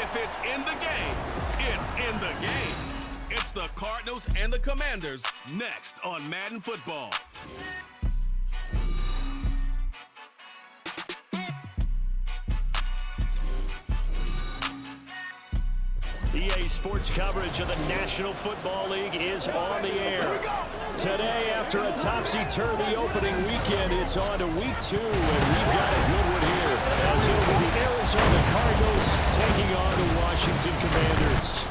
If it's in the game, it's in the game. It's the Cardinals and the Commanders next on Madden Football. EA Sports coverage of the National Football League is on the air. Today, after a topsy-turvy opening weekend, it's on to week 2, and we've got a good one here. As it will be the Arizona Cardinals taking on the Washington Commanders.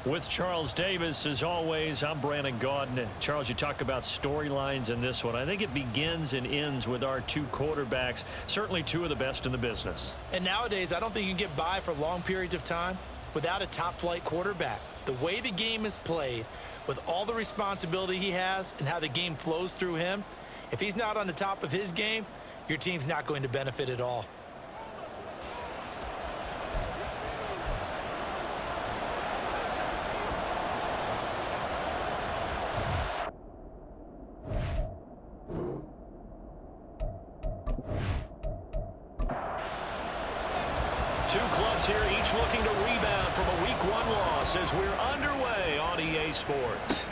With Charles Davis, as always, I'm Brandon Gaudin. Charles, you talk about storylines in this one. I think it begins and ends with our two quarterbacks, certainly two of the best in the business. And nowadays, I don't think you can get by for long periods of time without a top-flight quarterback. The way the game is played, with all the responsibility he has and how the game flows through him, if he's not on the top of his game, your team's not going to benefit at all. Two clubs here, each looking to rebound from a Week 1 loss as we're underway on EA Sports.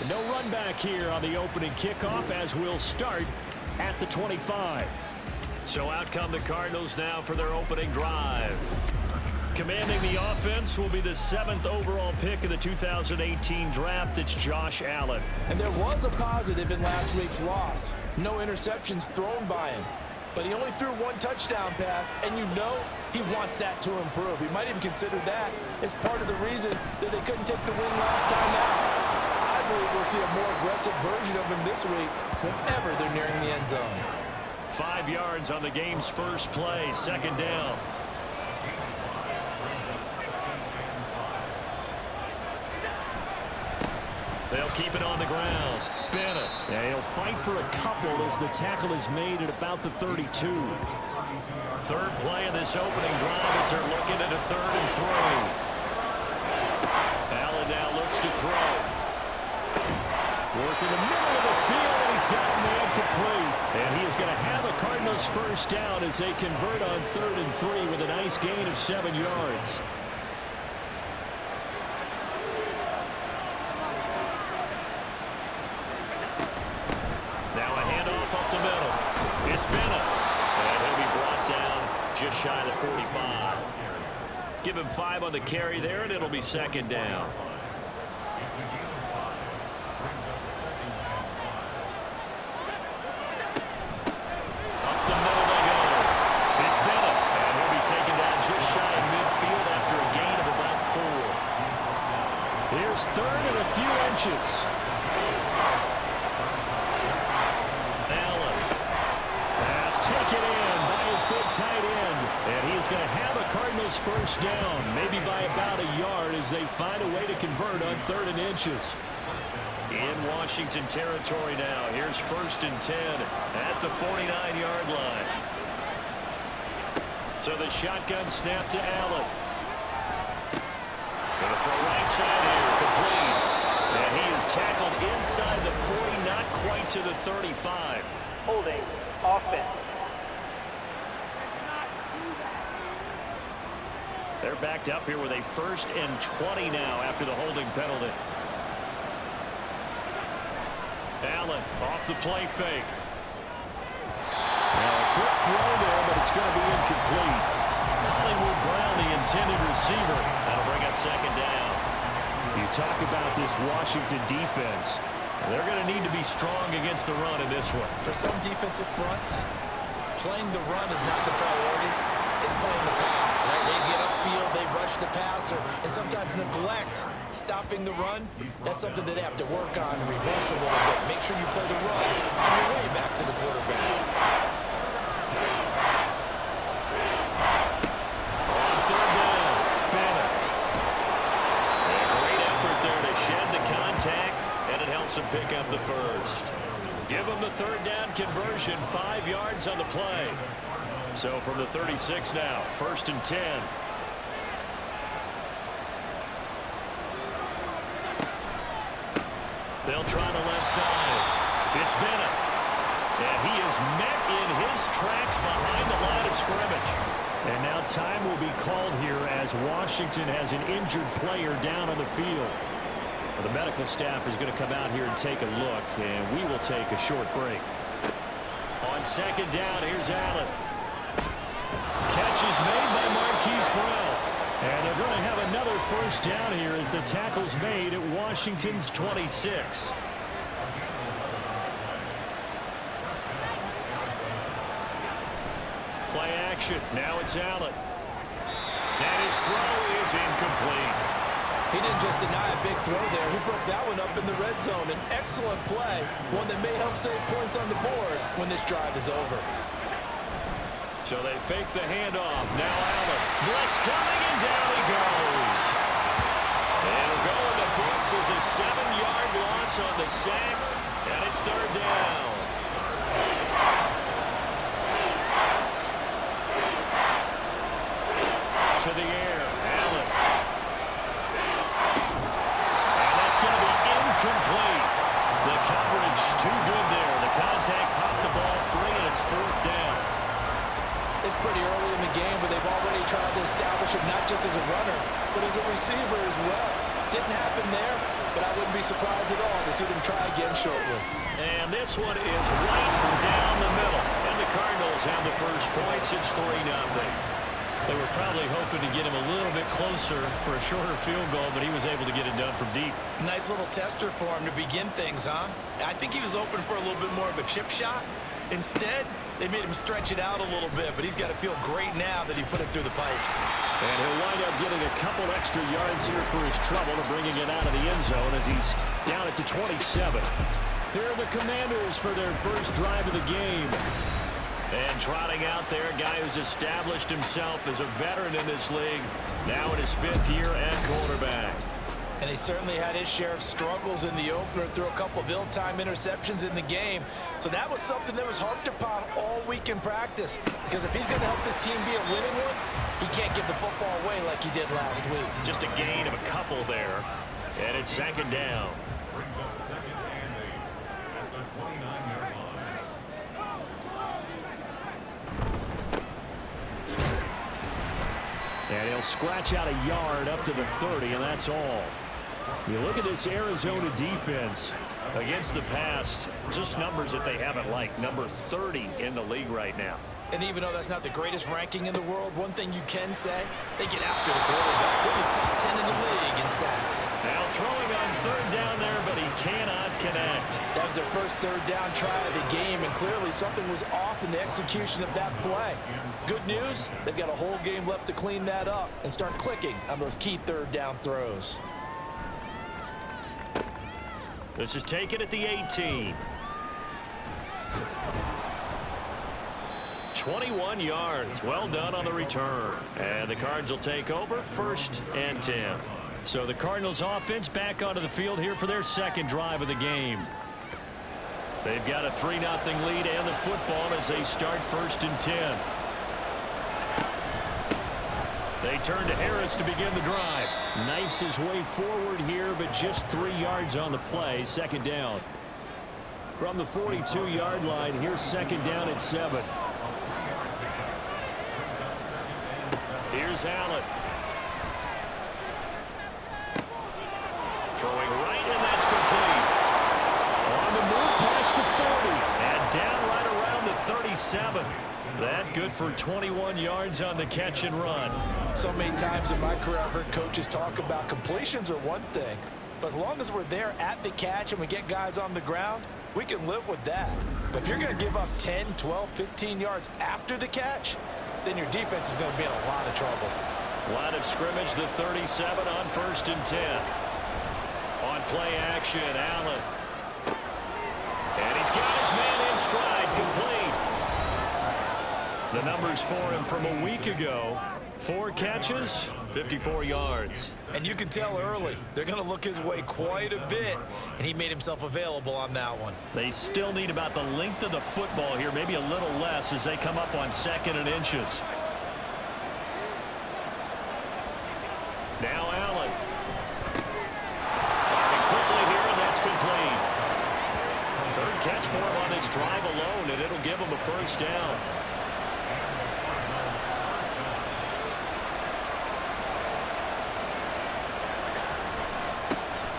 No run back here on the opening kickoff as we'll start at the 25. So out come the Cardinals now for their opening drive. Commanding the offense will be the 7th overall pick of the 2018 draft. It's Josh Allen. And there was a positive in last week's loss. No interceptions thrown by him. But he only threw one touchdown pass, and you know he wants that to improve. He might even consider that as part of the reason that they couldn't take the win last time out. I believe we'll see a more aggressive version of him this week whenever they're nearing the end zone. 5 yards on the game's first play, second down. They'll keep it on the ground. Bennett. Yeah, he'll fight for a couple as the tackle is made at about the 32. Third play of this opening drive as they're looking at a 3rd and 3. Allen now looks to throw. Working the middle of the field, and he's got a man complete. And he is going to have a Cardinals first down as they convert on 3rd and 3 with a nice gain of 7 yards. It's Bennett, and he'll be brought down just shy of the 45. Give him 5 on the carry there, and it'll be second down. Up the middle they go. It's Bennett, and he'll be taken down just shy of midfield after a gain of about 4. Here's 3rd and a few inches. Taken in by his big tight end. And he's going to have a Cardinals first down, maybe by about a yard as they find a way to convert on 3rd and inches. In Washington territory now. Here's 1st and 10 at the 49-yard line. So the shotgun snap to Allen. Going to throw right side here, complete. And he is tackled inside the 40, not quite to the 35. Holding offense. They're backed up here with a 1st and 20 now after the holding penalty. Allen off the play fake. Now a quick throw there, but it's going to be incomplete. Hollywood Brown, the intended receiver. That'll bring up second down. You talk about this Washington defense. They're going to need to be strong against the run in this one. For some defensive fronts, playing the run is not the priority. It's playing the pass, right? They get upfield, they rush the passer, and sometimes neglect stopping the run. That's something that they have to work on and reverse a little bit. Make sure you play the run on your way back to the quarterback. On 3rd down, Bennett. A great effort there to shed the contact, and it helps him pick up the first. Give him the 3rd down conversion, 5 yards on the play. So from the 36 now, 1st and 10. They'll try the left side. It's Bennett. And he is met in his lost tracks behind the line of scrimmage. And now time will be called here as Washington has an injured player down on the field. Well, the medical staff is going to come out here and take a look, and we will take a short break. On second down, here's Allen. Catch is made by Marquise Brown. And they're going to have another first down here as the tackle's made at Washington's 26. Play action. Now it's Allen. And his throw is incomplete. He didn't just deny a big throw there. He broke that one up in the red zone. An excellent play, one that may help save points on the board when this drive is over. So they fake the handoff. Now Allen. Blitz coming, and down he goes. And it'll go in the books as a 7-yard loss on the sack, and it's third down. To the air, Allen. And that's going to be incomplete. The coverage too good there. The contact popped the ball free, and it's fourth down. It's pretty early in the game, but they've already tried to establish it not just as a runner, but as a receiver as well. Didn't happen there, but I wouldn't be surprised at all to see them try again shortly. And this one is right down the middle. And the Cardinals have the first points. It's 3-0. They were probably hoping to get him a little bit closer for a shorter field goal, but he was able to get it done from deep. Nice little tester for him to begin things, huh? I think he was open for a little bit more of a chip shot. Instead, they made him stretch it out a little bit, but he's got to feel great now that he put it through the pipes. And he'll wind up getting a couple extra yards here for his trouble to bringing it out of the end zone as he's down at the 27. Here are the Commanders for their first drive of the game. And trotting out there, a guy who's established himself as a veteran in this league, now in his 5th year at quarterback. And he certainly had his share of struggles in the opener, threw a couple of ill-timed interceptions in the game. So that was something that was harped upon all week in practice. Because if he's going to help this team be a winning one, he can't give the football away like he did last week. Just a gain of a couple there. And it's second down. Brings up second and 8 at the 29-yard line. And he'll scratch out a yard up to the 30, and that's all. You look at this Arizona defense against the pass, just numbers that they haven't liked. Number 30 in the league right now. And even though that's not the greatest ranking in the world, one thing you can say, they get after the quarterback. They're the top 10 in the league in sacks. Now throwing on third down there, but he cannot connect. That was their first third down try of the game, and clearly something was off in the execution of that play. Good news, they've got a whole game left to clean that up and start clicking on those key third down throws. This is taken at the 18. 21 yards. Well done on the return. And the Cards will take over, 1st and 10. So the Cardinals offense back onto the field here for their second drive of the game. They've got a 3-0 lead and the football as they start 1st and 10. They turn to Harris to begin the drive. Knifes his way forward here, but just 3 yards on the play. Second down. From the 42-yard line, here's second down at 7. Here's Allen. Throwing right, and that's complete. On the move past the 40, and down right around the 37. That good for 21 yards on the catch and run. So many times in my career I've heard coaches talk about completions are one thing, but as long as we're there at the catch and we get guys on the ground, we can live with that. But if you're going to give up 10, 12, 15 yards after the catch, then your defense is going to be in a lot of trouble. Line of scrimmage, the 37 on 1st and 10. On play action, Allen. And he's got his man in stride, complete. The numbers for him from a week ago. 4 catches, 54 yards. And you can tell early, they're going to look his way quite a bit, and he made himself available on that one. They still need about the length of the football here, maybe a little less as they come up on 2nd and inches. Now Allen. Firing quickly here, and that's complete. 3rd catch for him on this drive alone, and it'll give him a 1st first down.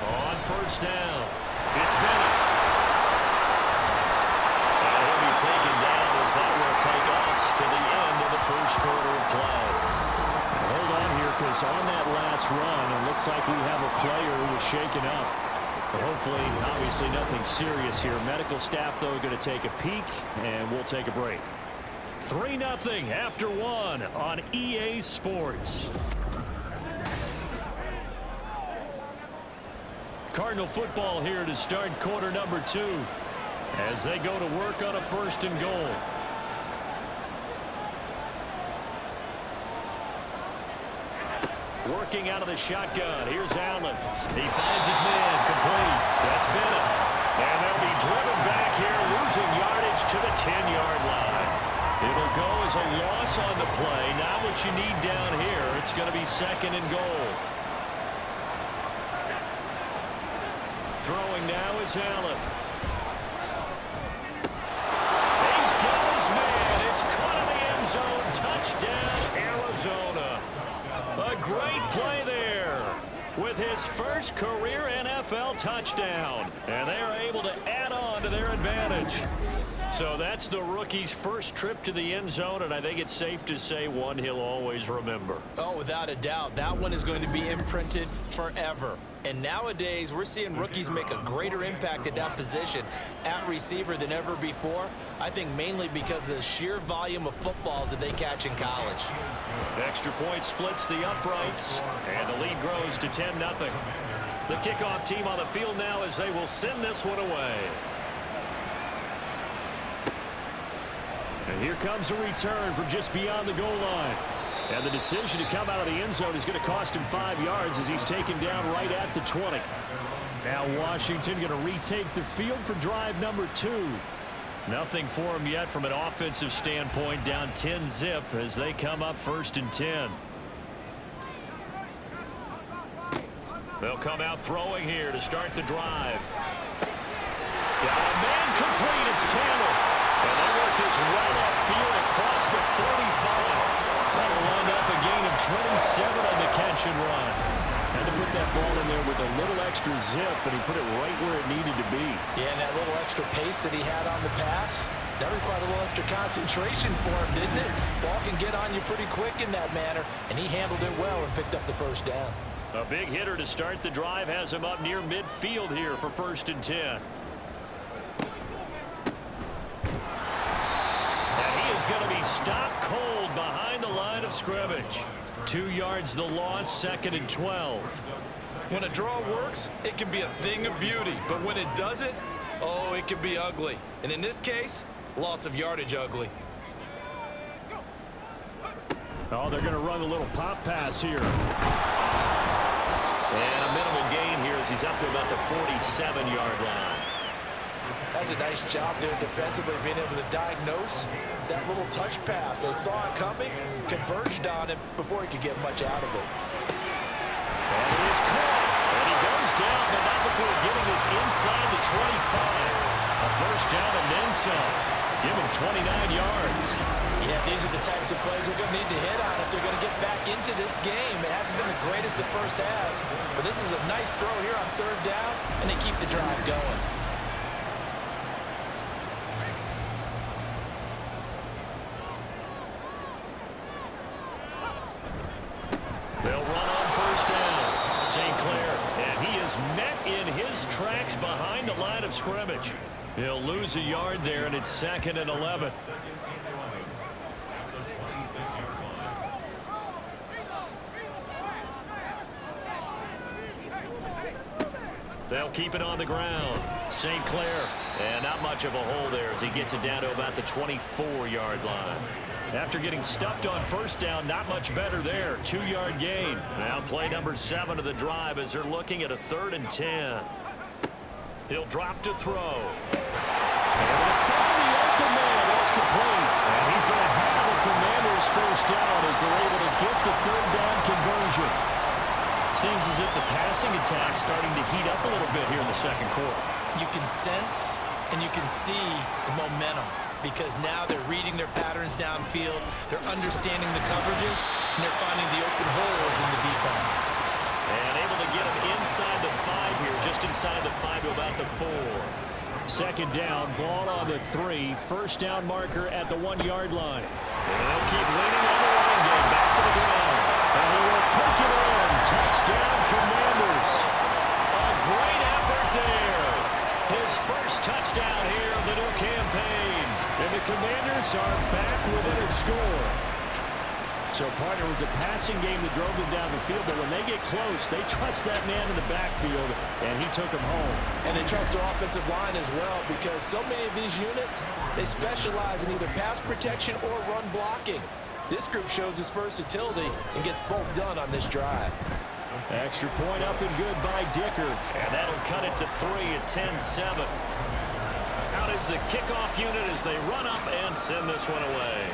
On first down, it's Bennett. And he'll be taken down as that will take us to the end of the first quarter of play. Hold on here, because on that last run, it looks like we have a player who was shaken up. But hopefully, obviously nothing serious here. Medical staff, though, going to take a peek, and we'll take a break. 3-0 after 1 on EA Sports. Cardinal football here to start quarter number 2 as they go to work on a 1st and goal. Working out of the shotgun. Here's Allen. He finds his man. Complete. That's Bennett. And they'll be driven back here, losing yardage to the 10-yard line. It'll go as a loss on the play. Not what you need down here. It's going to be 2nd and goal. Throwing now is Allen. He's got his man. It's caught in the end zone. Touchdown, Arizona. A great play there with his first career NFL touchdown. And they are able to add on to their advantage. So that's the rookie's first trip to the end zone, and I think it's safe to say one he'll always remember. Oh, without a doubt. That one is going to be imprinted forever. And nowadays, we're seeing rookies make a greater impact at that position at receiver than ever before. I think mainly because of the sheer volume of footballs that they catch in college. Extra point splits the uprights, and the lead grows to 10-0. The kickoff team on the field now as they will send this one away. And here comes a return from just beyond the goal line. And the decision to come out of the end zone is going to cost him 5 yards as he's taken down right at the 20. Now Washington going to retake the field for drive number 2. Nothing for him yet from an offensive standpoint, down 10-zip as they come up 1st and 10. They'll come out throwing here to start the drive. Got a man complete. It's Taylor. And they work this well upfield across the 45. That'll wind up a gain of 27 on the catch and run. Had to put that ball in there with a little extra zip, but he put it right where it needed to be. Yeah, and that little extra pace that he had on the pass, that required a little extra concentration for him, didn't it? Ball can get on you pretty quick in that manner, and he handled it well and picked up the first down. A big hitter to start the drive has him up near midfield here for 1st and 10. Is going to be stopped cold behind the line of scrimmage. 2 yards the loss, 2nd and 12. When a draw works, it can be a thing of beauty. But when it doesn't, oh, it can be ugly. And in this case, loss of yardage ugly. Oh, they're going to run a little pop pass here. And a minimal gain here as he's up to about the 47-yard line. That's a nice job there defensively, being able to diagnose that little touch pass. They saw it coming, converged on him before he could get much out of it. And he is caught. And he goes down, but not before getting this inside the 25. A first down and then some. Give him 29 yards. Yeah, these are the types of plays they're going to need to hit on if they're going to get back into this game. It hasn't been the greatest at first half, but this is a nice throw here on 3rd down, and they keep the drive going. They'll run on 1st down. St. Clair, and he is met in his tracks behind the line of scrimmage. He'll lose a yard there, and it's 2nd and 11. They'll keep it on the ground. St. Clair, and not much of a hole there as he gets it down to about the 24-yard line. After getting stuffed on 1st down, not much better there. 2-yard gain. Now play number 7 of the drive as they're looking at a 3rd and 10. He'll drop to throw. And they'll find the open man. That's complete. And he's going to have the Commanders' 1st down as they're able to get the 3rd down conversion. Seems as if the passing attack's starting to heat up a little bit here in the 2nd quarter. You can sense and you can see the momentum because now they're reading their patterns downfield, they're understanding the coverages, and they're finding the open holes in the defense. And able to get him inside the 5 here, just inside the 5 to about the 4. Second down, ball on the 3. First down marker at the 1-yard line. And they'll keep leaning on the running game. Back to the ground. And he will take it in. Touchdown, Commanders. A great effort there. His first touchdown here of the new campaign. And the Commanders are back within a score. So, partner, it was a passing game that drove them down the field, but when they get close, they trust that man in the backfield, and he took them home. And they trust their offensive line as well, because so many of these units, they specialize in either pass protection or run blocking. This group shows its versatility and gets both done on this drive. Extra point up and good by Dicker, and that'll cut it to 3 at 10-7. Out is the kickoff unit as they run up and send this one away.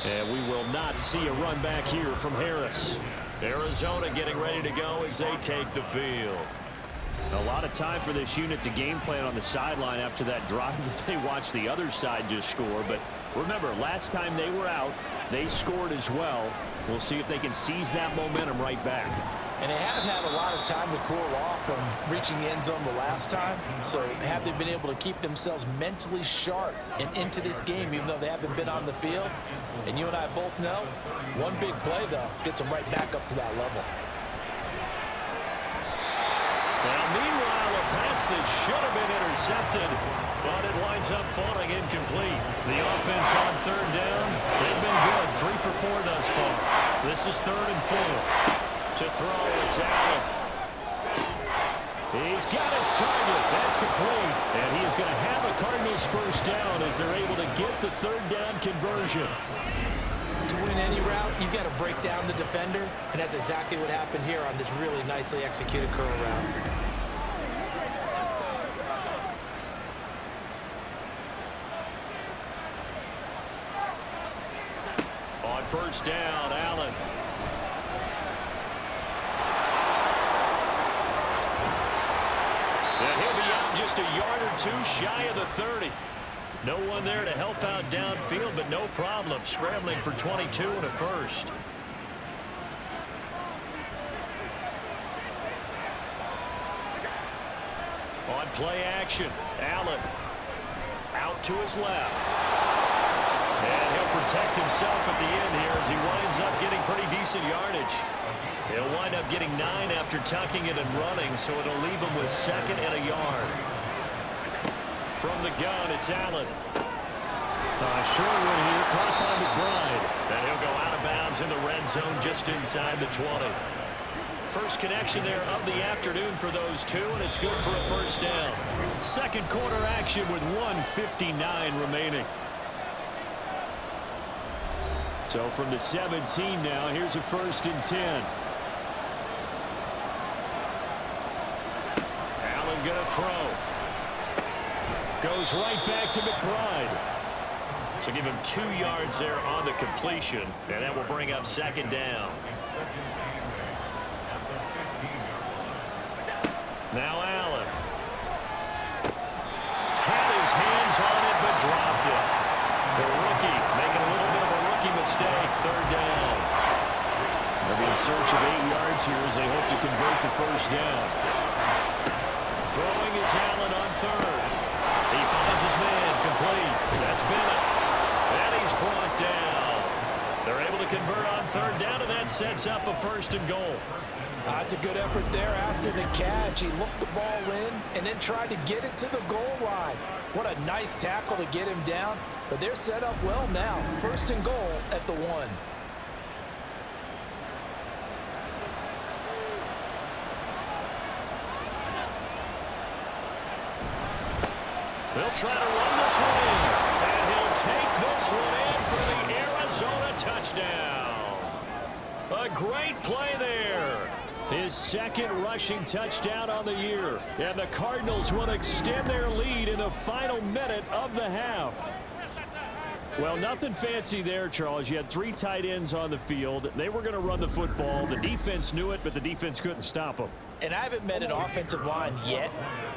And we will not see a run back here from Harris. Arizona getting ready to go as they take the field. A lot of time for this unit to game plan on the sideline after that drive that they watched the other side just score. But remember, last time they were out, they scored as well. We'll see if they can seize that momentum right back. And they haven't had a lot of time to cool off from reaching the end zone the last time. So have they been able to keep themselves mentally sharp and into this game, even though they haven't been on the field? And you and I both know, one big play, though, gets them right back up to that level. Now, meanwhile, a pass that should have been intercepted, but it winds up falling incomplete. The offense on third down, they've been good, 3 for 4 thus far. This is 3rd and 4. To throw, it's Allen. He's got his target. That's complete. And he is going to have a Cardinals first down as they're able to get the 3rd down conversion. To win any route, you've got to break down the defender, and that's exactly what happened here on this really nicely executed curl route. On first down, Allen. And he'll be out just a yard or 2 shy of the 30. No one there to help out downfield, but no problem. Scrambling for 22 and a first. On play action, Allen out to his left. And he'll protect himself at the end here as he winds up getting pretty decent yardage. He'll wind up getting 9 after tucking it and running, so it'll leave him with 2nd and a yard. From the gun, it's Allen. Short one here, caught by McBride. And he'll go out of bounds in the red zone just inside the 20. First connection there of the afternoon for those two, and it's good for a first down. Second quarter action with 1:59 remaining. So from the 17 now, here's a 1st and 10. Allen gonna throw. Goes right back to McBride. So give him 2 yards there on the completion, and that will bring up 2nd down. Now Allen. Had his hands on it, but dropped it. The rookie making a little bit of a rookie mistake. 3rd down. They'll be in search of 8 yards here as they hope to convert the first down. Throwing is Allen on 3rd. He finds his man complete. That's Bennett. And he's brought down. They're able to convert on 3rd down, and that sets up a 1st and goal. That's a good effort there after the catch. He looked the ball in and then tried to get it to the goal line. What a nice tackle to get him down. But they're set up well now. 1st and goal at the 1. They'll try to run this one in. And he'll take this one in for the Arizona touchdown. A great play there. His 2nd rushing touchdown on the year. And the Cardinals will extend their lead in the final minute of the half. Well, nothing fancy there, Charles. You had 3 tight ends on the field. They were going to run the football. The defense knew it, but the defense couldn't stop them. And I haven't met an offensive line yet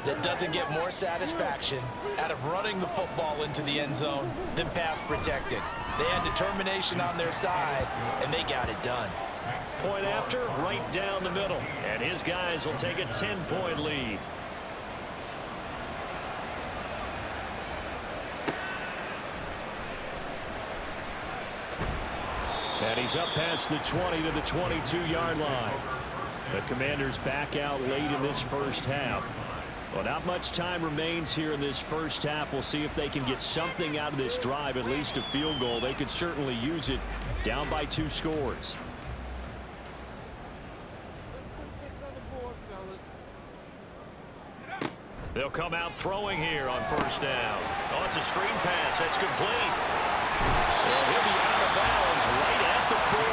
that doesn't get more satisfaction out of running the football into the end zone than pass protected. They had determination on their side, and they got it done. Point after, right down the middle. And his guys will take a 10-point lead. And he's up past the 20 to the 22-yard line. The Commanders back out late in this first half. Well, not much time remains here in this first half. We'll see if they can get something out of this drive, at least a field goal. They could certainly use it, down by 2 scores. They'll come out throwing here on first down. Oh, it's a screen pass. That's complete. Well, he'll be out of bounds right at the 40.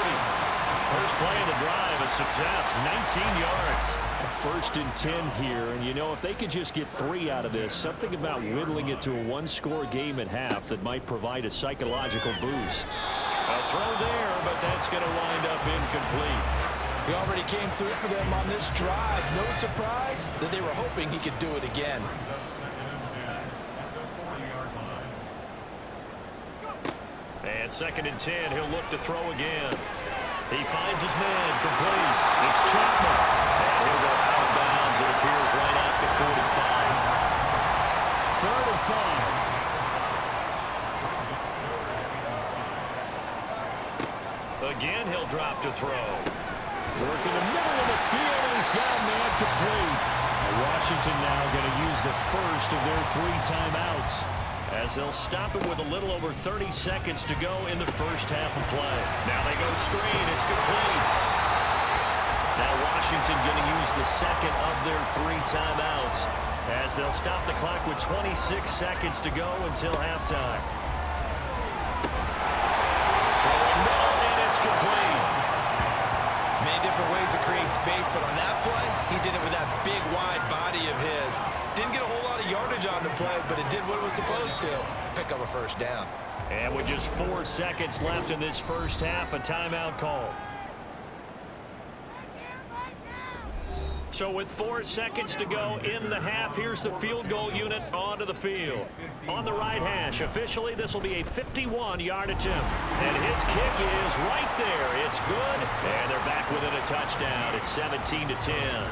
First play of the drive, a success, 19 yards. First and 10 here, and you know, if they could just get 3 out of this, something about whittling it to a 1-score game at half that might provide a psychological boost. A throw there, but that's going to wind up incomplete. He already came through for them on this drive. No surprise that they were hoping he could do it again. And second and 10, he'll look to throw again. He finds his man, complete. It's Chapman. And he'll go out of bounds. It appears right at the 45. 3rd and 5. Again, he'll drop to throw. Work in the middle of the field, and he's got a man complete. Washington now going to use the first of their 3 timeouts, as they'll stop it with a little over 30 seconds to go in the first half of play. Now they go screen. It's complete. Now Washington going to use the second of their 3 timeouts, as they'll stop the clock with 26 seconds to go until halftime. Throwing middle, and it's complete. Many different ways to create space, but on that play, he did it with that big, wide body of his. Didn't get a whole lot of yardage on the play, but it did what it was supposed to. Pick up a first down. And with just 4 seconds left in this first half, a timeout call. So with 4 seconds to go in the half, here's the field goal unit onto the field. On the right hash, officially, this will be a 51-yard attempt. And his kick is right there. It's good. And they're back within a touchdown. It's 17-10.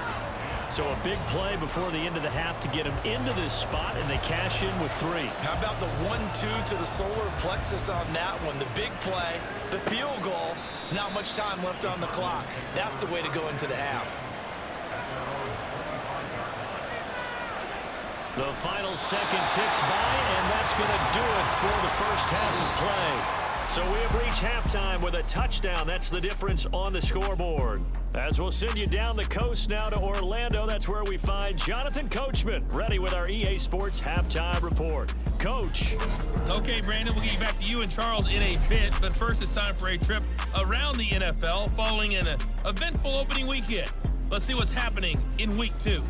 So a big play before the end of the half to get him into this spot, and they cash in with 3. How about the 1-2 to the solar plexus on that one? The big play, the field goal, not much time left on the clock. That's the way to go into the half. The final second ticks by, and that's going to do it for the first half of play. So we have reached halftime with a touchdown. That's the difference on the scoreboard. As we'll send you down the coast now to Orlando, that's where we find Jonathan Coachman, ready with our EA Sports Halftime Report. Coach. Okay, Brandon, we'll get you back to you and Charles in a bit, but first it's time for a trip around the NFL following an eventful opening weekend. Let's see what's happening in Week 2.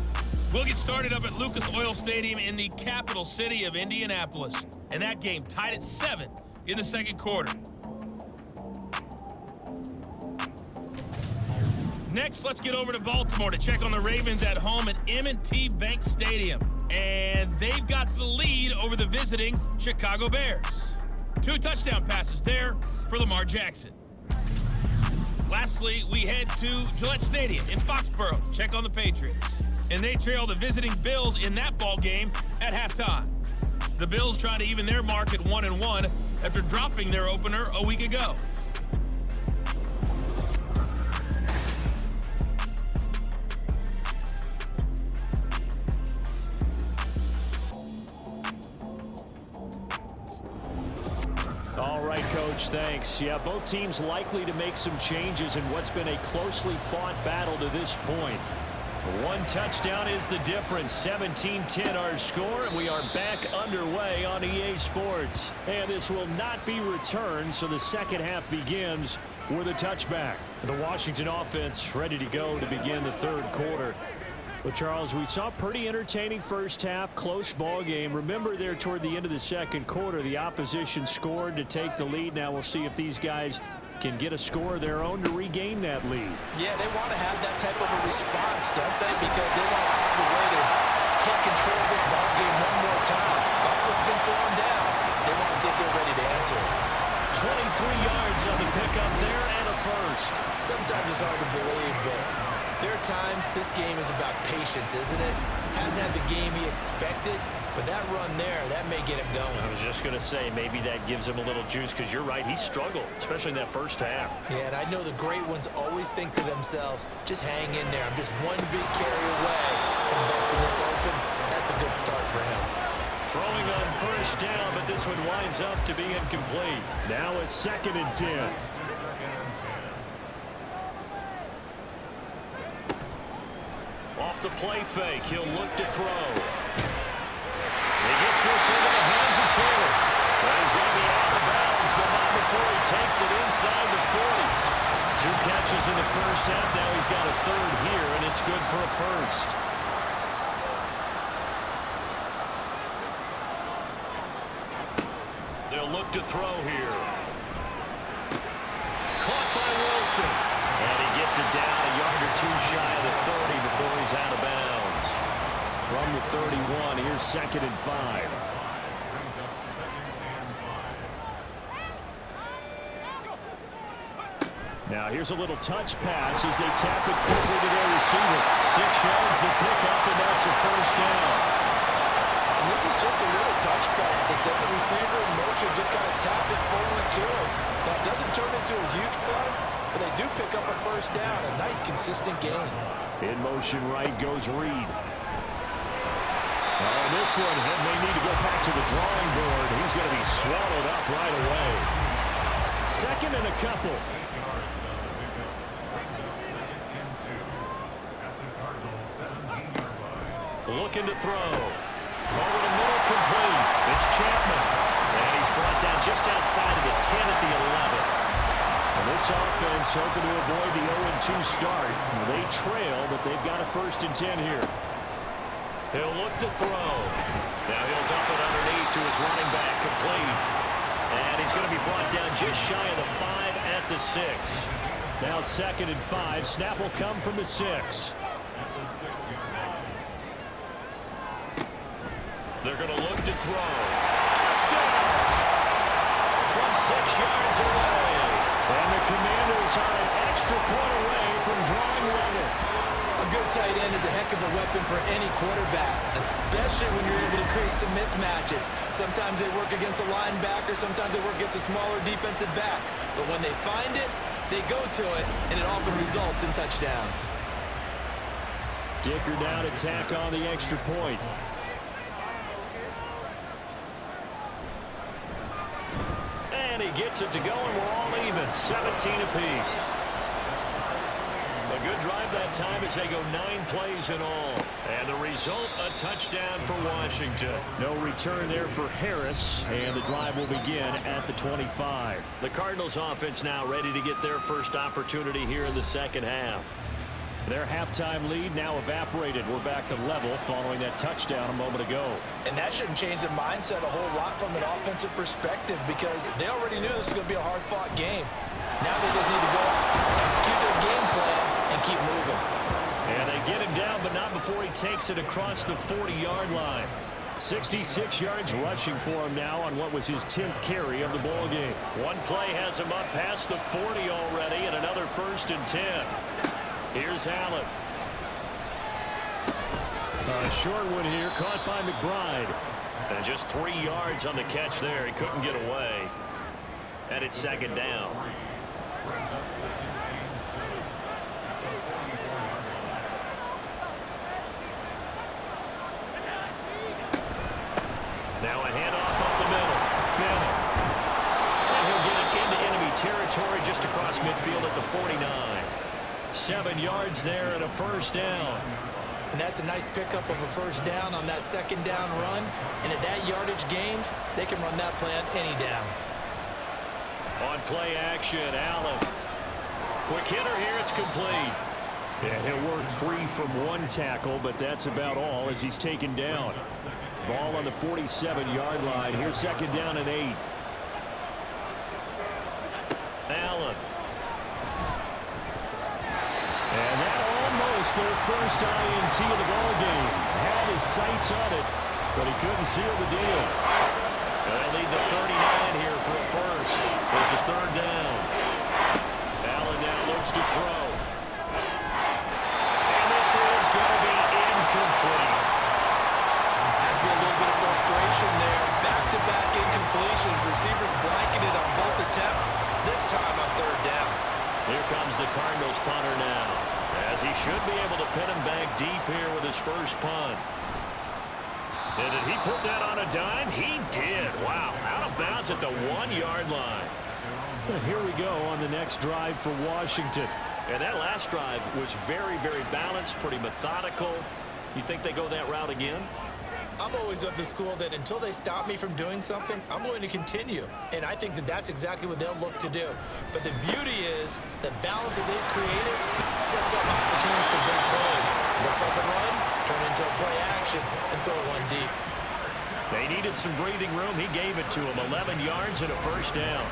We'll get started up at Lucas Oil Stadium in the capital city of Indianapolis, and that game tied at 7 in the second quarter. Next, let's get over to Baltimore to check on the Ravens at home at M&T Bank Stadium. And they've got the lead over the visiting Chicago Bears. 2 touchdown passes there for Lamar Jackson. Lastly, we head to Gillette Stadium in Foxborough to check on the Patriots. And they trail the visiting Bills in that ball game at halftime. The Bills trying to even their mark at 1-1 after dropping their opener a week ago. All right, Coach, thanks. Yeah, both teams likely to make some changes in what's been a closely fought battle to this point. 1 touchdown is the difference. 17-10 our score, and we are back underway on EA Sports. And this will not be returned, so the second half begins with a touchback. The Washington offense ready to go to begin the third quarter. Well, Charles, we saw pretty entertaining first half, close ball game. Remember there toward the end of the second quarter, the opposition scored to take the lead. Now we'll see if these guys can get a score of their own to regain that lead. Yeah, they want to have that type of a response, don't they? Because they want to find a way to take control of this ball game one more time. What's been thrown down, they want to see if they're ready to answer it. 23 yards on the pickup there and a first. Sometimes it's hard to believe, but there are times this game is about patience, isn't it? Hasn't had the game he expected, but that run there, that may get him going. I was just going to say, maybe that gives him a little juice, because you're right, he struggled, especially in that first half. Yeah, and I know the great ones always think to themselves, just hang in there. I'm just one big carry away from busting this open. That's a good start for him. Throwing on first down, but this one winds up to be incomplete. Now a 2nd and 10. Off the play fake, he'll look to throw. He gets this into the hands of Taylor. Well, he's going to be out of bounds, but not before he takes it inside the 40. 2 catches in the first half. Now he's got a 3rd here, and it's good for a first. They'll look to throw here. Caught by Wilson. And he gets it down a yard or 2 shy of the 30 before he's out of bounds. From the 31, here's 2nd and 5. Now here's a little touch pass as they tap it quickly to their receiver. 6 yards the pickup, and that's a first down. And this is just a little touch pass. They set the receiver in motion, just kind of tap it forward to him. Now it doesn't turn into a huge play, but they do pick up a first down. A nice, consistent game. In motion right goes Reed. Oh, this one, he may need to go back to the drawing board. He's going to be swallowed up right away. 2nd and a couple. Looking to throw. Over the middle, complete. It's Chapman. And he's brought down just outside of the 10 at the 11. And this offense hoping to avoid the 0-2 start. They trail, but they've got a 1st and 10 here. He'll look to throw. Now he'll dump it underneath to his running back, complete. And he's going to be brought down just shy of the 5 at the 6. Now 2nd and 5. Snap will come from the 6. They're going to look to throw. Touchdown! From 6 yards away. And the Commanders are an extra point away from drawing level. A good tight end is a heck of a weapon for any quarterback, especially when you're able to create some mismatches. Sometimes they work against a linebacker, sometimes they work against a smaller defensive back. But when they find it, they go to it, and it often results in touchdowns. Dicker down to tack on the extra point. And he gets it to go, and we're all even. 17 apiece. A good drive that time as they go 9 plays in all. And the result, a touchdown for Washington. No return there for Harris, and the drive will begin at the 25. The Cardinals offense now ready to get their first opportunity here in the second half. Their halftime lead now evaporated. We're back to level following that touchdown a moment ago. And that shouldn't change the mindset a whole lot from an offensive perspective, because they already knew this was going to be a hard-fought game. Now they just need to go out, execute their game plan, and keep moving. And they get him down, but not before he takes it across the 40-yard line. 66 yards rushing for him now on what was his 10th carry of the ball game. One play has him up past the 40 already, and another 1st and 10. Here's Allen. A short one here, caught by McBride. And just 3 yards on the catch there. He couldn't get away. And it's 2nd down. Now a handoff up the middle. Bennett. And he'll get it into enemy territory just across midfield at the 49. 7 yards there and a 1st down. And that's a nice pickup of a 1st down on that 2nd down run. And at that yardage gained, they can run that play on any down. On play action, Allen. Quick hitter here, it's complete. Yeah, he'll work free from one tackle, but that's about all as he's taken down. Ball on the 47-yard line. Here's second down and 8. Allen. And that almost their first INT of the ball game. Had his sights on it, but he couldn't seal the deal. They'll need the 39 here for a first. This is third down. Allen now looks to throw. And this is going to be incomplete. Has been a little bit of frustration there. Back-to-back incompletions. Receivers blanketed on both attempts. This time on third down. Here comes the Cardinals punter now, as he should be able to pin him back deep here with his first punt. And did he put that on a dime? He did. Wow, out of bounds at the 1-yard line. Well, here we go on the next drive for Washington. And that last drive was very, very balanced, pretty methodical. You think they go that route again? I'm always of the school that until they stop me from doing something, I'm going to continue. And I think that that's exactly what they'll look to do. But the beauty is the balance that they've created sets up opportunities for big plays. Looks like a run, turn into a play action, and throw one deep. They needed some breathing room. He gave it to them. 11 yards and a first down.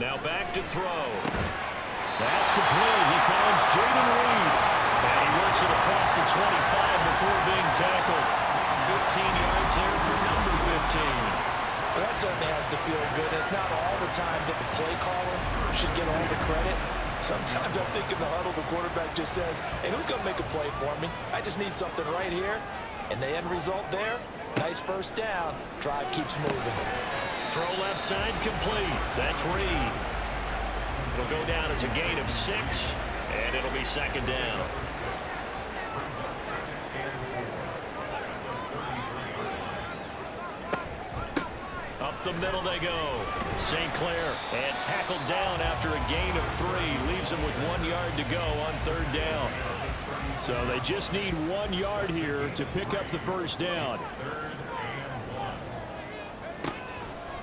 Now back to throw. That's complete. He finds Jaden Reed. And he works it across the 25 before being tackled. 15 yards there for number 15. Well, that certainly has to feel good. It's not all the time that the play caller should get all the credit. Sometimes I think in the huddle, the quarterback just says, hey, who's going to make a play for me? I just need something right here. And the end result there, nice first down. Drive keeps moving. Throw left side complete. That's Reed. It'll go down as a gain of 6, and it'll be second down. Up the middle they go. St. Clair, and tackled down after a gain of 3. Leaves him with 1 yard to go on third down. So they just need 1 yard here to pick up the first down.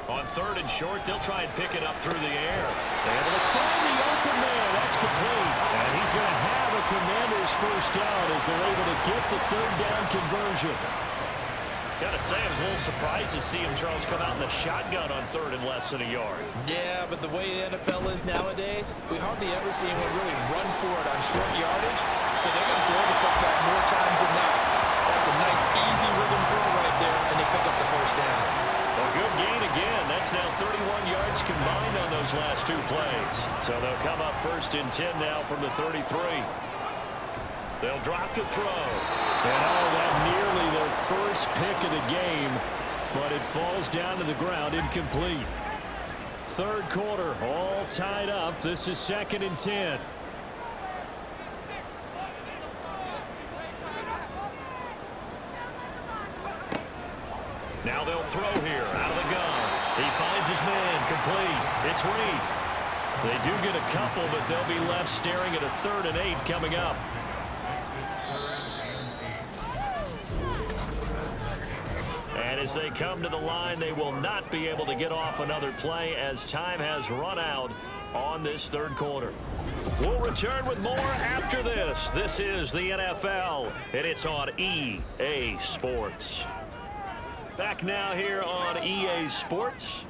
On third and short, they'll try and pick it up through the air. They're able to find the open man. That's complete. And he's going to have a Commander's first down as they're able to get the third down conversion. Got to say, I was a little surprised to see him, Charles, come out in the shotgun on third and less than a yard. Yeah, but the way the NFL is nowadays, we hardly ever see anyone really run for it on short yardage. So they're going to throw the football more times than not. That's a nice, easy rhythm throw right there, and they pick up the first down. A good gain again. That's now 31 yards combined on those last 2 plays. So they'll come up first and 10 now from the 33. They'll drop to throw. And that nearly their first pick of the game, but it falls down to the ground incomplete. Third quarter, all tied up. This is second and 10. Now they'll throw here out of the gun. He finds his man, complete. It's Reed. They do get a couple, but they'll be left staring at a 3rd and 8 coming up. And as they come to the line, they will not be able to get off another play as time has run out on this third quarter. We'll return with more after this. This is the NFL, and it's on EA Sports. Back now here on EA Sports.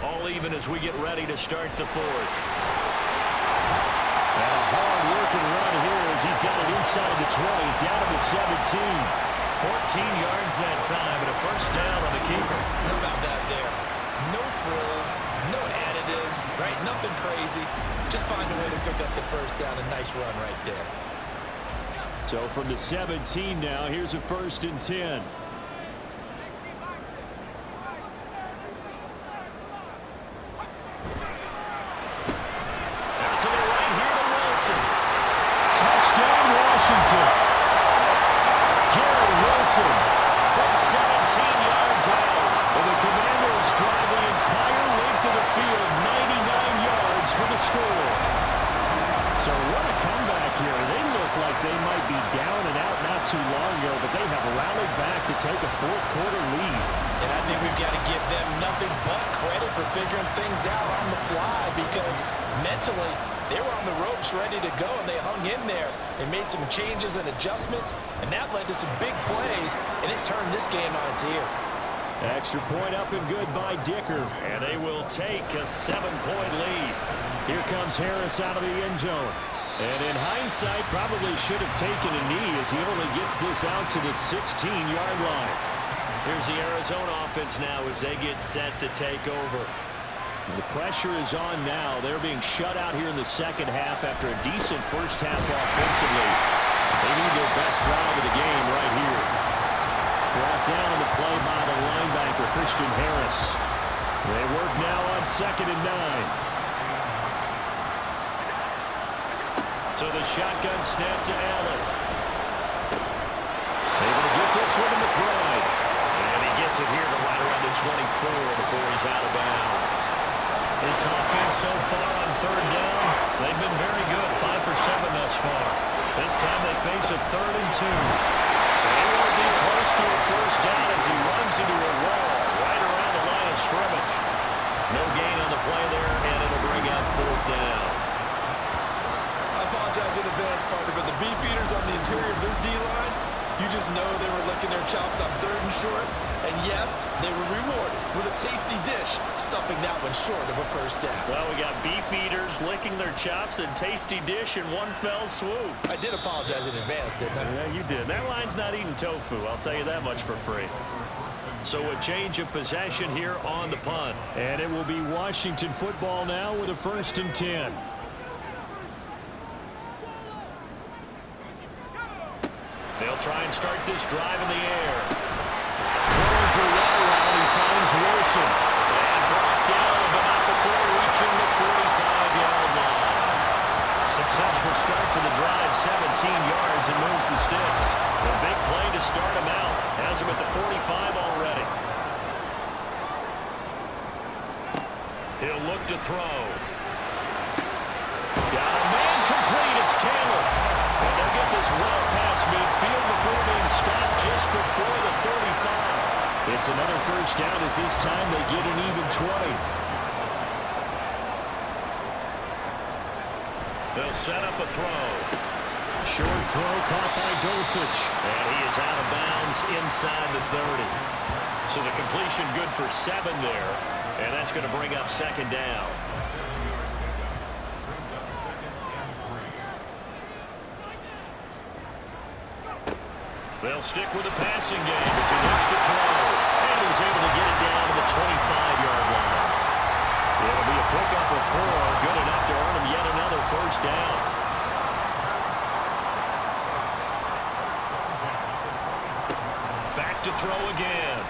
All even as we get ready to start the fourth. And a hard-working run here as he's got it inside the 20, down to the 17. 14 yards that time and a first down on the keeper. How about that there? No frills, no additives, right? Nothing crazy. Just find a way to pick up the first down. A nice run right there. So from the 17 now, here's a first and 10. Out to the right here to Wilson. Touchdown, Washington. Wilson from 17 yards out. And the Commanders drive the entire length of the field, 99 yards for the score. So what a comeback here. They look like they might be down and out not too long ago, but they have rallied back to take a fourth quarter lead. And I think we've got to give them nothing but credit for figuring things out on the fly, because mentally they were on the ropes ready to go, and they hung in there. They made some changes and adjustments, and that led to some big plays, and it turned this game on its ear. Extra point up and good by Dicker, and they will take a 7-point lead. Here comes Harris out of the end zone. And in hindsight, probably should have taken a knee as he only gets this out to the 16-yard line. Here's the Arizona offense now as they get set to take over. The pressure is on now. They're being shut out here in the second half after a decent first half offensively. They need their best drive of the game right here. Brought down on the play by the linebacker, Christian Harris. They work now on 2nd and 9. So the shotgun snap to Allen. Able to get this one to McBride. And he gets it here to right around the 24 before he's out of bounds. This offense so far on 3rd down, they've been very good, 5 for 7 thus far. This time they face a 3rd and 2. They won't be close to a first down as he runs into a wall right around the line of scrimmage. No gain on the play there, and it'll bring out 4th down. I apologize in advance, partner, but the beefeaters on the interior of this D-line, you just know they were licking their chops on 3rd and short. And yes, they were rewarded with a tasty dish, stuffing that one short of a first down. Well, we got beef eaters licking their chops and tasty dish in one fell swoop. I did apologize in advance, didn't I? Yeah, you did. That line's not eating tofu, I'll tell you that much for free. So a change of possession here on the punt. And it will be Washington football now with a 1st and 10. They'll try and start this drive in the air. Throwing for Yellow, he finds Wilson. And brought down, but not before reaching the 45-yard line. Successful start to the drive, 17 yards, and moves the sticks. A big play to start him out. Has him at the 45 already. He'll look to throw. Got a man complete. It's Taylor. And they'll get this well past midfield before being stopped just before the 35. It's another first down as this time they get an even 20. They'll set up a throw. Short throw caught by Dosich. And he is out of bounds inside the 30. So the completion good for 7 there. And that's going to bring up 2nd down. They'll stick with the passing game as he looks to throw. And he's able to get it down to the 25-yard line. It'll be a pickup of 4. Good enough to earn him yet another first down. Back to throw again.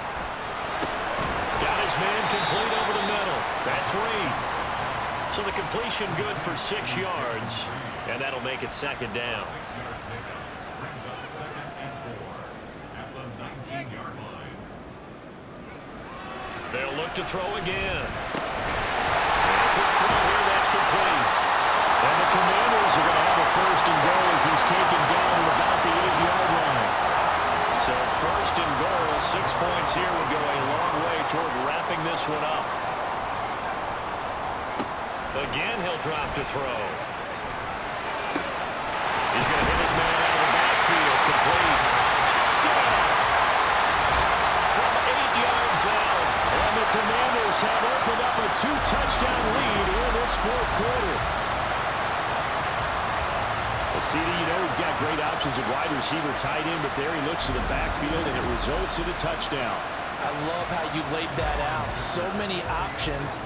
Got his man complete over the middle. That's Reed. So the completion good for 6 yards. And that'll make it 2nd down. They'll look to throw again. And a quick throw here, that's complete. And the Commanders are going to have a 1st and goal as he's taken down at about the 8-yard line. So 1st and goal, 6 points here would go a long way toward wrapping this one up. Again, he'll drop to throw. He's going to hit his man out of the backfield, complete. Touchdown! From 8 yards out. And the Commanders have opened up a 2-touchdown lead in this 4th quarter. Well, CD, you know he's got great options at wide receiver, tight end, but there he looks to the backfield, and it results in a touchdown. I love how you laid that out. So many options.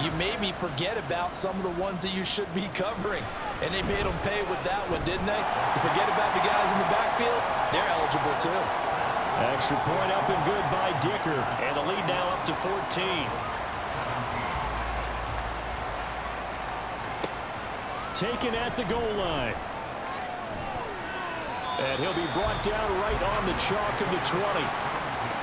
You maybe forget about some of the ones that you should be covering. And they made them pay with that one, didn't they? You forget about the guys in the backfield, they're eligible too. Extra point up and good by Dicker. And the lead now up to 14. Taken at the goal line. And he'll be brought down right on the chalk of the 20.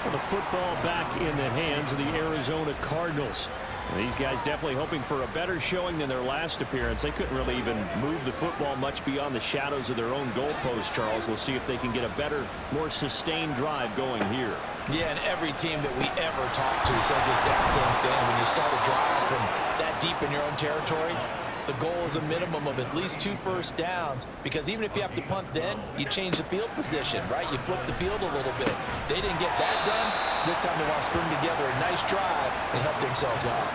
And the football back in the hands of the Arizona Cardinals. These guys definitely hoping for a better showing than their last appearance. They couldn't really even move the football much beyond the shadows of their own goalpost, Charles. We'll see if they can get a better, more sustained drive going here. Yeah, and every team that we ever talk to says the exact same thing. When you start a drive from that deep in your own territory, the goal is a minimum of at least 2 first downs, because even if you have to punt then, you change the field position, right? You flip the field a little bit. They didn't get that done. This time they want to string together a nice drive and help themselves out.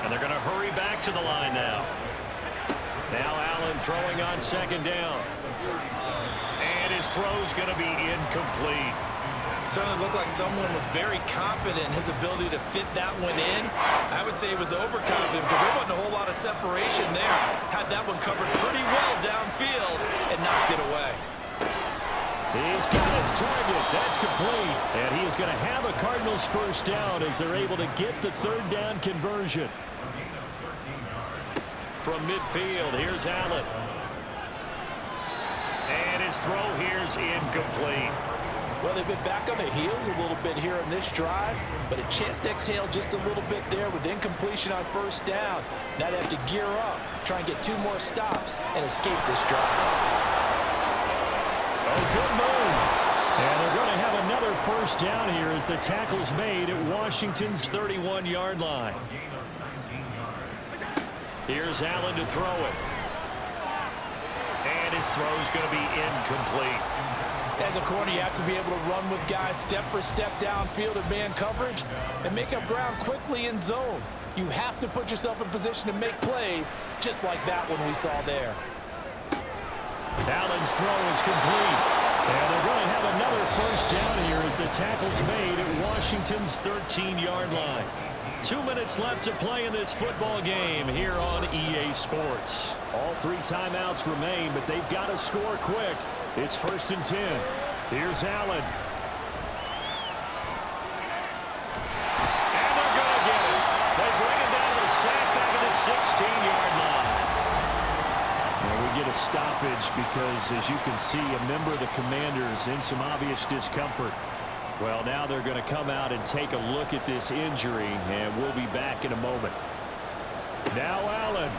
And they're going to hurry back to the line now. Now Allen throwing on second down. And his throw's going to be incomplete. Certainly looked like someone was very confident in his ability to fit that one in. I would say he was overconfident because there wasn't a whole lot of separation there. Had that one covered pretty well downfield and knocked it away. He's got his target. That's complete. And he is going to have a Cardinals first down as they're able to get the third down conversion. From midfield, here's Allen. And his throw here's incomplete. Well, they've been back on their heels a little bit here in this drive, but a chance to exhale just a little bit there with incompletion on first down. Now they have to gear up, try and get 2 more stops, and escape this drive. Oh, good move. And they're going to have another first down here as the tackle's made at Washington's 31-yard line. Here's Allen to throw it. And his throw's going to be incomplete. As a corner, you have to be able to run with guys step for step downfield in man coverage and make up ground quickly in zone. You have to put yourself in position to make plays, just like that one we saw there. Allen's throw is complete. And they're going to have another first down here as the tackle's made at Washington's 13-yard line. 2 minutes left to play in this football game here on EA Sports. All 3 timeouts remain, but they've got to score quick. It's 1st and 10. Here's Allen. And they're going to get it. They bring it down to the sack back at the 16-yard line. And we get a stoppage because, as you can see, a member of the Commanders in some obvious discomfort. Well, now they're going to come out and take a look at this injury, and we'll be back in a moment. Now Allen.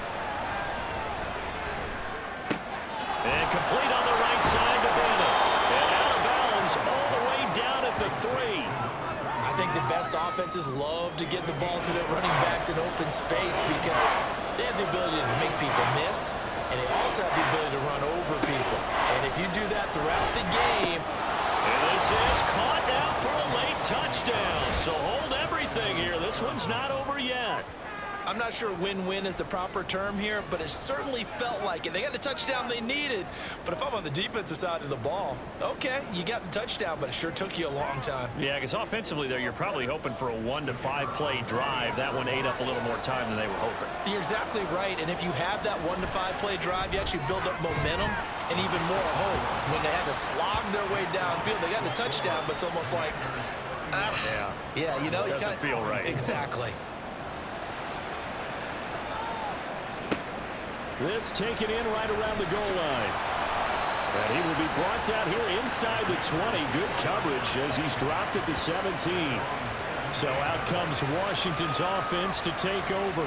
And complete on the right side to Bennett. And out of bounds all the way down at the 3. I think the best offenses love to get the ball to their running backs in open space because they have the ability to make people miss, and they also have the ability to run over people. And if you do that throughout the game... And this is caught now for a late touchdown. So hold everything here. This one's not over yet. I'm not sure win-win is the proper term here, but it certainly felt like it. They got the touchdown they needed, but if I'm on the defensive side of the ball, okay, you got the touchdown, but it sure took you a long time. Yeah, because offensively there, you're probably hoping for a 1 to 5 play drive. That one ate up a little more time than they were hoping. You're exactly right, and if you have that 1 to 5 play drive, you actually build up momentum and even more hope. When they had to slog their way downfield, they got the touchdown, but it's almost like, yeah, you know, it doesn't feel right. Exactly. This taken in right around the goal line. And he will be brought down here inside the 20. Good coverage as he's dropped at the 17. So out comes Washington's offense to take over.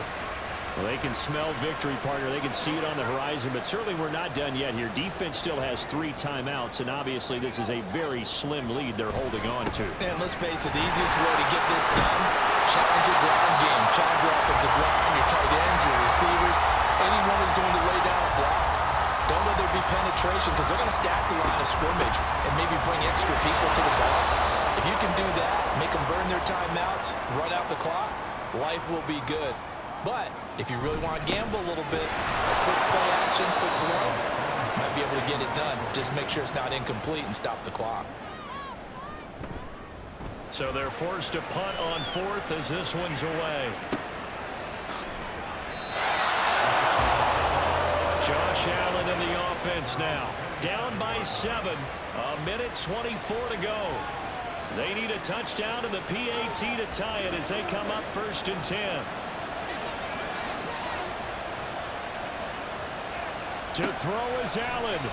Well, they can smell victory, partner. They can see it on the horizon, but certainly we're not done yet here. Defense still has 3 timeouts, and obviously this is a very slim lead they're holding on to. And let's face it, the easiest way to get this done, challenge your ground game, challenge your offensive line, your tight ends, your receivers, anyone who's going to lay down a block. Don't let there be penetration because they're going to stack the line of scrimmage and maybe bring extra people to the ball. If you can do that, make them burn their timeouts, run out the clock, life will be good. But if you really want to gamble a little bit, a quick play action, quick throw, might be able to get it done. Just make sure it's not incomplete and stop the clock. So they're forced to punt on 4th as this one's away. Josh Allen in the offense now. Down by 7. A minute 24 to go. They need a touchdown and the PAT to tie it as they come up 1st and 10. To throw is Allen.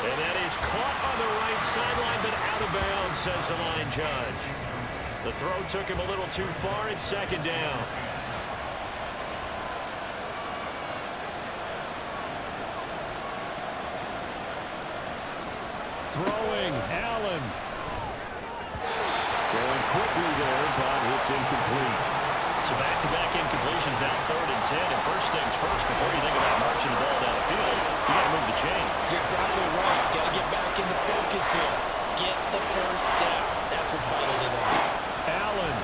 And that is caught on the right sideline, but out of bounds, says the line judge. The throw took him a little too far. It's second down. Throwing, Allen. Going quickly there, but it's incomplete. So back-to-back incompletions now, 3rd and 10. And first things first, before you think about marching the ball down the field, you got to move the chains. You're exactly right. Got to get back into focus here. Get the first down. That's what's vital to them. Allen.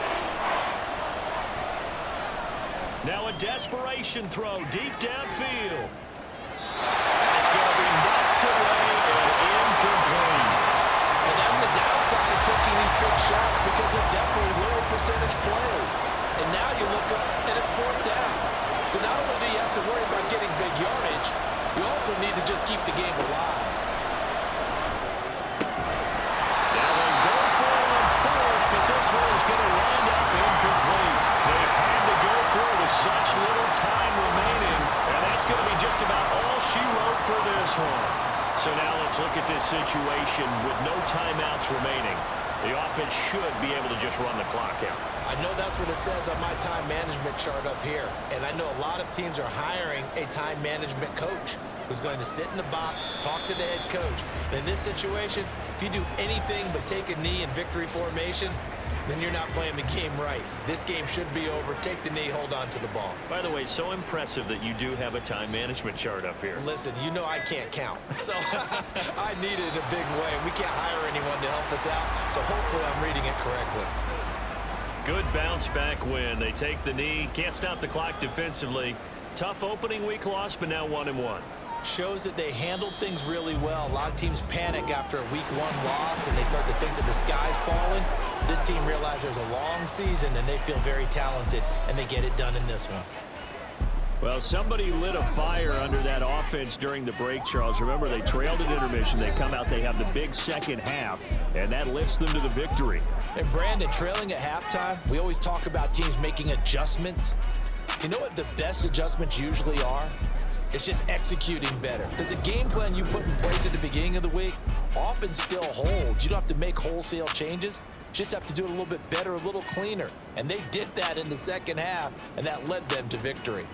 Now a desperation throw deep downfield. It's going to be knocked away and incomplete. And that's the downside of taking these big shots because they're definitely lower percentage plays. And now you look up and it's 4th down. So not only do you have to worry about getting big yardage, you also need to just keep the game alive. Now they go for it on 4th, but this one is going to wind up incomplete. They had to go for it with such little time remaining, and that's going to be just about all she wrote for this one. So now let's look at this situation with no timeouts remaining. The offense should be able to just run the clock out. I know that's what it says on my time management chart up here. And I know a lot of teams are hiring a time management coach who's going to sit in the box, talk to the head coach. And in this situation, if you do anything but take a knee in victory formation, then you're not playing the game right. This game should be over. Take the knee, hold on to the ball. By the way, so impressive that you do have a time management chart up here. Listen, you know I can't count. So I need it in a big way. We can't hire anyone to help us out. So hopefully I'm reading it correctly. Good bounce back win. They take the knee. Can't stop the clock defensively. Tough opening week loss, but now 1-1. Shows that they handled things really well. A lot of teams panic after a week 1 loss, and they start to think that the sky's falling. This team realized there's a long season, and they feel very talented, and they get it done in this one. Well, somebody lit a fire under that offense during the break, Charles. Remember, they trailed at intermission. They come out, they have the big second half, and that lifts them to the victory. And Brandon, trailing at halftime, we always talk about teams making adjustments. You know what the best adjustments usually are? It's just executing better. Because the game plan you put in place at the beginning of the week often still holds. You don't have to make wholesale changes. You just have to do it a little bit better, a little cleaner. And they did that in the second half, and that led them to victory.